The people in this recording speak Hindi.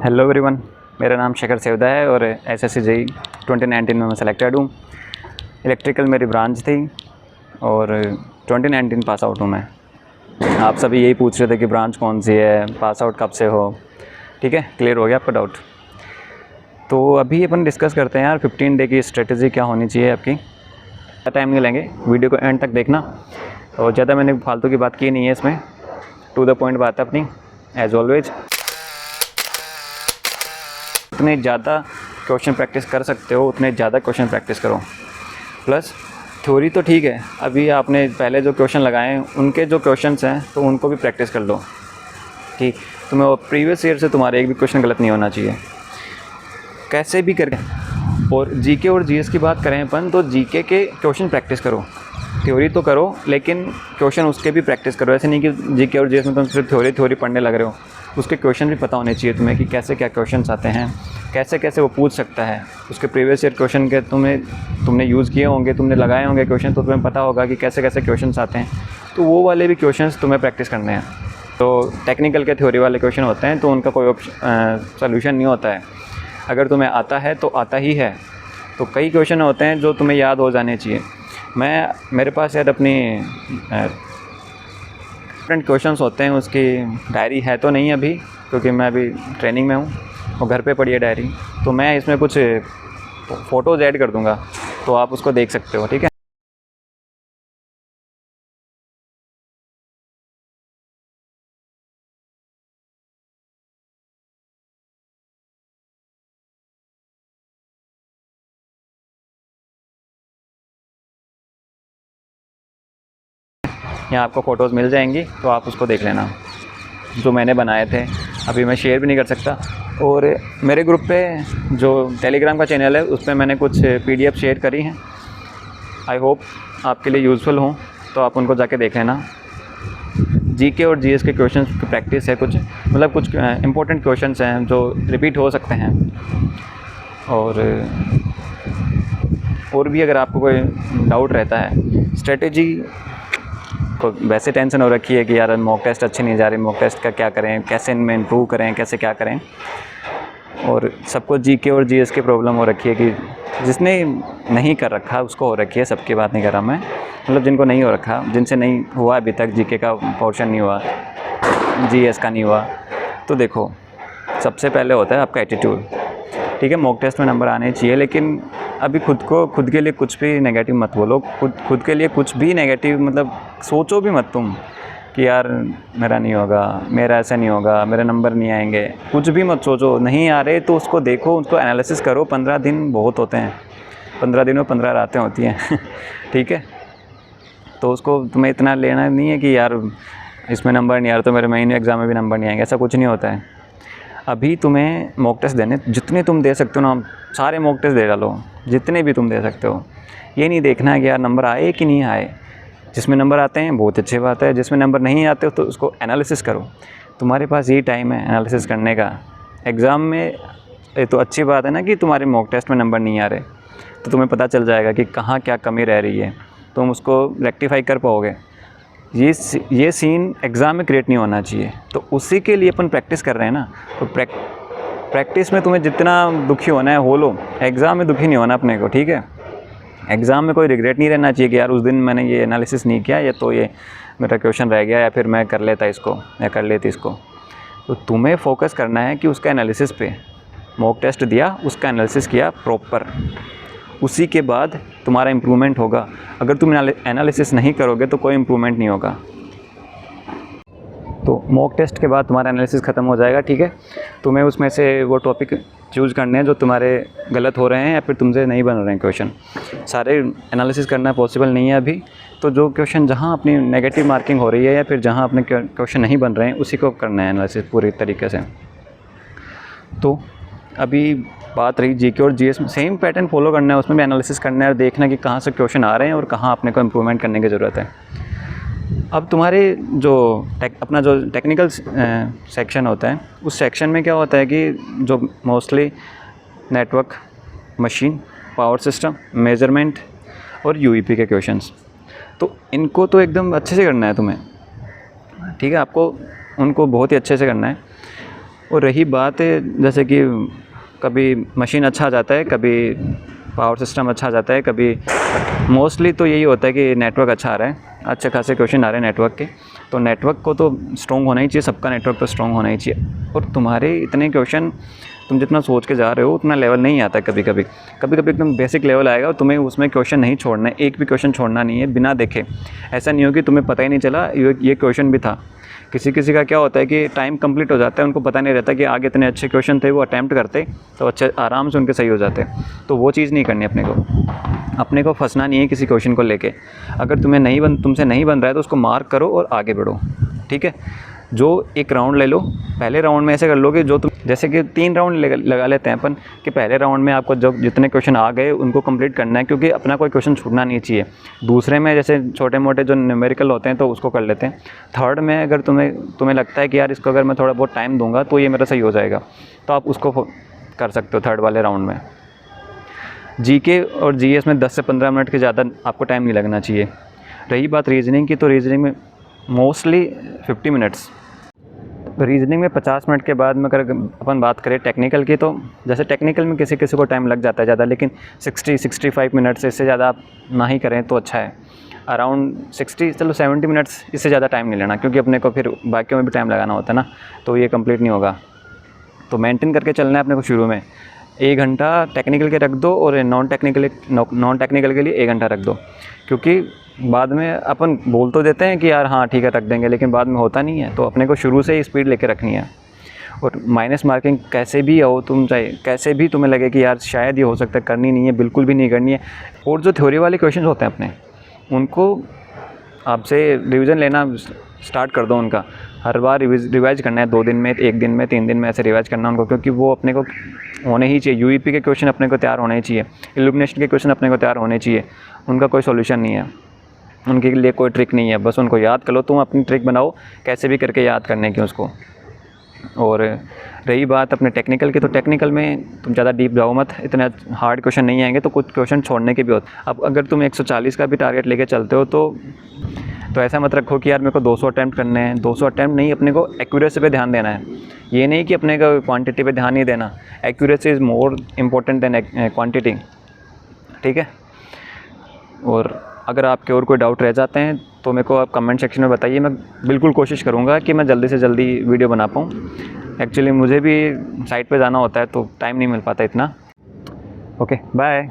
हेलो एवरीवन, मेरा नाम शेखर सेवदा है और एसएससी जेईई 2019 में मैं सेलेक्टेड हूँ। इलेक्ट्रिकल मेरी ब्रांच थी और 2019 पास आउट हूँ मैं। आप सभी यही पूछ रहे थे कि ब्रांच कौन सी है, पास आउट कब से हो। ठीक है, क्लियर हो गया आपका डाउट। तो अभी अपन डिस्कस करते हैं यार 15 डे की स्ट्रेटजी क्या होनी चाहिए आपकी। ज़्यादा टाइम नहीं लेंगे, वीडियो को एंड तक देखना। और ज़्यादा मैंने फालतू की बात की नहीं है इसमें, टू द पॉइंट बात है अपनी एज ऑलवेज। उतने ज़्यादा क्वेश्चन प्रैक्टिस कर सकते हो उतने ज़्यादा क्वेश्चन प्रैक्टिस करो। प्लस थ्योरी तो ठीक है, अभी आपने पहले जो क्वेश्चन लगाए हैं उनके जो क्वेश्चंस हैं तो उनको भी प्रैक्टिस कर लो कि तुम्हें प्रीवियस ईयर से तुम्हारे एक भी क्वेश्चन गलत नहीं होना चाहिए कैसे भी करके। और जीके और जीएस की बात करें अपन तो जीके के क्वेश्चन प्रैक्टिस करो, थ्योरी तो करो लेकिन क्वेश्चन उसके भी प्रैक्टिस करो। ऐसे नहीं कि जीके और जीएस में तुम सिर्फ थ्योरी पढ़ने लग रहे हो, उसके क्वेश्चन भी पता होने चाहिए तुम्हें कि कैसे क्या क्वेश्चंस आते हैं, कैसे कैसे वो पूछ सकता है। उसके प्रीवियस ईयर क्वेश्चन के तुमने यूज़ किए होंगे, तुमने लगाए होंगे क्वेश्चन, तो तुम्हें पता होगा कि कैसे कैसे क्वेश्चंस आते हैं। तो वो वाले भी क्वेश्चंस तुम्हें प्रैक्टिस करने हैं। तो टेक्निकल के थ्योरी वाले क्वेश्चन होते हैं तो उनका कोई सोल्यूशन नहीं होता है। अगर तुम्हें आता है तो आता ही है। तो कई क्वेश्चन होते हैं जो तुम्हें याद हो जाने चाहिए। मेरे पास यार अपनी डिफरेंट क्वेश्चंस होते हैं, उसकी डायरी है तो नहीं अभी क्योंकि मैं अभी ट्रेनिंग में हूँ और घर पे पड़ी है डायरी। तो मैं इसमें कुछ फ़ोटोज़ ऐड कर दूँगा तो आप उसको देख सकते हो। ठीक है, यहाँ आपको फ़ोटोज़ मिल जाएंगी तो आप उसको देख लेना जो मैंने बनाए थे। अभी मैं शेयर भी नहीं कर सकता। और मेरे ग्रुप पे जो टेलीग्राम का चैनल है उस पर मैंने कुछ पीडीएफ शेयर करी हैं, आई होप आपके लिए यूज़फुल हों, तो आप उनको जाके देख लेना। जीके और जीएस के क्वेश्चंस की प्रैक्टिस है, कुछ मतलब कुछ इंपॉर्टेंट क्वेश्चंस हैं जो रिपीट हो सकते हैं। और भी अगर आपको कोई डाउट रहता है स्ट्रेटेजी तो वैसे टेंशन हो रखी है कि यार मॉक टेस्ट अच्छे नहीं जा रहे, मॉक टेस्ट का क्या करें, कैसे इनमें इम्प्रूव करें, कैसे क्या करें। और सबको जीके और जीएस की प्रॉब्लम हो रखी है कि जिसने नहीं कर रखा उसको हो रखी है, सबकी बात नहीं कर रहा मैं, मतलब जिनको नहीं हो रखा, जिनसे नहीं हुआ अभी तक, जीके का पोर्शन नहीं हुआ, जीएस का नहीं हुआ। तो देखो सबसे पहले होता है आपका एटीट्यूड। ठीक है, मॉक टेस्ट में नंबर आने चाहिए, लेकिन अभी खुद के लिए कुछ भी नेगेटिव मत बोलो। खुद के लिए कुछ भी नेगेटिव मतलब सोचो भी मत तुम कि यार मेरा नहीं होगा, मेरा ऐसा नहीं होगा, मेरे नंबर नहीं आएंगे। कुछ भी मत सोचो, नहीं आ रहे तो उसको देखो, उसको एनालिसिस करो। 15 दिन बहुत होते हैं, 15 दिन में 15 रातें होती हैं ठीक है, तो उसको तुम्हें इतना लेना नहीं है कि यार इसमें नंबर नहीं आ रहा तो मेरे मेन एग्ज़ाम में भी नंबर नहीं आएंगे, ऐसा कुछ नहीं होता है। अभी तुम्हें मॉक टेस्ट देने जितने तुम दे सकते हो ना, सारे मॉक टेस्ट दे डालो, जितने भी तुम दे सकते हो। ये नहीं देखना है कि यार नंबर आए कि नहीं आए। जिसमें नंबर आते हैं बहुत अच्छी बात है, जिसमें नंबर नहीं आते तो उसको एनालिसिस करो। तुम्हारे पास यही टाइम है एनालिसिस करने का। एग्ज़ाम में ये तो अच्छी बात है ना कि तुम्हारे मॉक टेस्ट में नंबर नहीं आ रहे, तो तुम्हें पता चल जाएगा कि कहाँ क्या कमी रह रही है, तुम उसको रेक्टिफाई कर पाओगे। ये सीन एग्ज़ाम में क्रिएट नहीं होना चाहिए, तो उसी के लिए अपन प्रैक्टिस कर रहे हैं ना। तो प्रैक्टिस में तुम्हें जितना दुखी होना है हो लो, एग्ज़ाम में दुखी नहीं होना अपने को। ठीक है, एग्ज़ाम में कोई रिग्रेट नहीं रहना चाहिए कि यार उस दिन मैंने ये एनालिसिस नहीं किया, या तो ये मेरा क्वेश्चन रह गया, या फिर मैं कर लेता इसको या कर लेती इसको। तो तुम्हें फोकस करना है कि उसका एनालिसिस पे, मॉक टेस्ट दिया, उसका एनालिसिस किया प्रॉपर, उसी के बाद तुम्हारा इम्प्रूवमेंट होगा। अगर तुम एनालिसिस नहीं करोगे तो कोई इम्प्रूवमेंट नहीं होगा। तो मॉक टेस्ट के बाद तुम्हारा एनालिसिस ख़त्म हो जाएगा। ठीक है, तुम्हें उसमें से वो टॉपिक चूज़ करने हैं जो तुम्हारे गलत हो रहे हैं या फिर तुमसे नहीं बन रहे हैं क्वेश्चन। सारे एनालिसिस करना पॉसिबल नहीं है अभी, तो जो क्वेश्चन जहाँ अपनी नेगेटिव मार्किंग हो रही है या फिर जहाँ अपने क्वेश्चन नहीं बन रहे हैं उसी को करना है एनालिसिस पूरी तरीके से। तो अभी बात रही जीके और जीएस में, सेम पैटर्न फॉलो करना है, उसमें भी एनालिसिस करना है और देखना कि कहाँ से क्वेश्चन आ रहे हैं और कहाँ अपने को इम्प्रूवमेंट करने की ज़रूरत है। अब तुम्हारे जो अपना जो टेक्निकल सेक्शन होता है, उस सेक्शन में क्या होता है कि जो mostly network, machine, power system, measurement और यूईपी के क्वेश्चंस, तो इनको तो एकदम अच्छे से करना है तुम्हें। ठीक है, आपको उनको बहुत ही अच्छे से करना है। और रही बात है जैसे कि कभी मशीन अच्छा आ जाता है, कभी पावर सिस्टम अच्छा आ जाता है, कभी मोस्टली तो यही होता है कि नेटवर्क अच्छा आ रहा है, अच्छे खासे क्वेश्चन आ रहे हैं नेटवर्क के। तो नेटवर्क को तो स्ट्रॉन्ग होना ही चाहिए, सबका नेटवर्क तो स्ट्रॉन्ग होना ही चाहिए। और तुम्हारे इतने क्वेश्चन तुम जितना सोच के जा रहे हो उतना लेवल नहीं आता है। कभी कभी एकदम बेसिक लेवल आएगा और तुम्हें उसमें क्वेश्चन नहीं छोड़ना है, एक भी क्वेश्चन छोड़ना नहीं है बिना देखे। ऐसा नहीं हो कि तुम्हें पता ही नहीं चला ये क्वेश्चन भी था। किसी किसी का क्या होता है कि टाइम कंप्लीट हो जाता है, उनको पता नहीं रहता कि आगे इतने अच्छे क्वेश्चन थे, वो अटैम्प्ट करते तो अच्छे आराम से उनके सही हो जाते। तो वो चीज़ नहीं करनी अपने को फंसना नहीं है किसी क्वेश्चन को लेके। अगर तुमसे नहीं बन रहा है तो उसको मार्क करो और आगे बढ़ो, ठीक है। जो एक राउंड ले लो, पहले राउंड में ऐसे कर लो कि जो तुम जैसे कि 3 राउंड लगा लेते हैं अपन कि पहले राउंड में आपको जो जितने क्वेश्चन आ गए उनको कंप्लीट करना है, क्योंकि अपना कोई क्वेश्चन छूटना नहीं चाहिए। दूसरे में जैसे छोटे मोटे जो न्यूमेरिकल होते हैं तो उसको कर लेते हैं। थर्ड में अगर तुम्हें लगता है कि यार इसको अगर मैं थोड़ा बहुत टाइम दूंगा तो ये मेरा सही हो जाएगा, तो आप उसको कर सकते हो थर्ड वाले राउंड में। जीके और जीएस में 10 से 15 मिनट के ज़्यादा आपको टाइम नहीं लगना चाहिए। रही बात रीजनिंग की, तो रीजनिंग में मोस्टली 50 मिनट्स। रीजनिंग में 50 मिनट के बाद में अगर अपन बात करें टेक्निकल की, तो जैसे टेक्निकल में किसी किसी को टाइम लग जाता है ज़्यादा, लेकिन 60-65 मिनट से इससे ज़्यादा आप ना ही करें तो अच्छा है। अराउंड 70 मिनट्स, इससे ज़्यादा टाइम नहीं लेना, क्योंकि अपने को फिर बाकियों में भी टाइम लगाना होता है ना, तो ये कंप्लीट नहीं होगा। तो मेंटेन करके चलना है अपने को। शुरू में 1 घंटा टेक्निकल के रख दो और नॉन टेक्निकल के लिए 1 घंटा रख दो, क्योंकि बाद में अपन बोल तो देते हैं कि यार हाँ ठीक है रख देंगे, लेकिन बाद में होता नहीं है। तो अपने को शुरू से ही स्पीड लेके रखनी है। और माइनस मार्किंग कैसे भी हो, तुम चाहे कैसे भी तुम्हें लगे कि यार शायद ये हो सकता है, करनी नहीं है, बिल्कुल भी नहीं करनी है। और जो थ्योरी वाले क्वेश्चन होते हैं अपने, उनको आपसे रिवीजन लेना स्टार्ट कर दो। उनका हर बार रिवाइज करना है, 2 दिन में, 1 दिन में, 3 दिन में ऐसे रिवाइज करना उनको, क्योंकि वो अपने को होने ही चाहिए। यूईपी के क्वेश्चन अपने को तैयार होने चाहिए, इल्यूमिनेशन के क्वेश्चन अपने को तैयार होने चाहिए। उनका कोई सॉल्यूशन नहीं है, उनके लिए कोई ट्रिक नहीं है, बस उनको याद कर लो। तुम अपनी ट्रिक बनाओ कैसे भी करके याद करने की उसको। और रही बात अपने टेक्निकल की, तो टेक्निकल में तुम ज़्यादा डीप जाओ मत, इतने हार्ड क्वेश्चन नहीं आएंगे, तो कुछ क्वेश्चन छोड़ने के भी होते। अब अगर तुम 140 का भी टारगेट लेके चलते हो तो ऐसा मत रखो कि यार मेरे को 200 अटैम्प्ट करने हैं। 200 अटैम्प्ट नहीं, अपने को एक्यूरेसी पे ध्यान देना है। ये नहीं कि अपने को क्वांटिटी पे ध्यान नहीं देना। Accuracy is more important than quantity, ठीक है। और अगर आपके और कोई डाउट रह जाते हैं तो मेरे को आप कमेंट सेक्शन में बताइए। मैं बिल्कुल कोशिश करूँगा कि मैं जल्दी से जल्दी वीडियो बना पाऊँ। एक्चुअली मुझे भी साइट पे जाना होता है तो टाइम नहीं मिल पाता इतना। Okay, bye.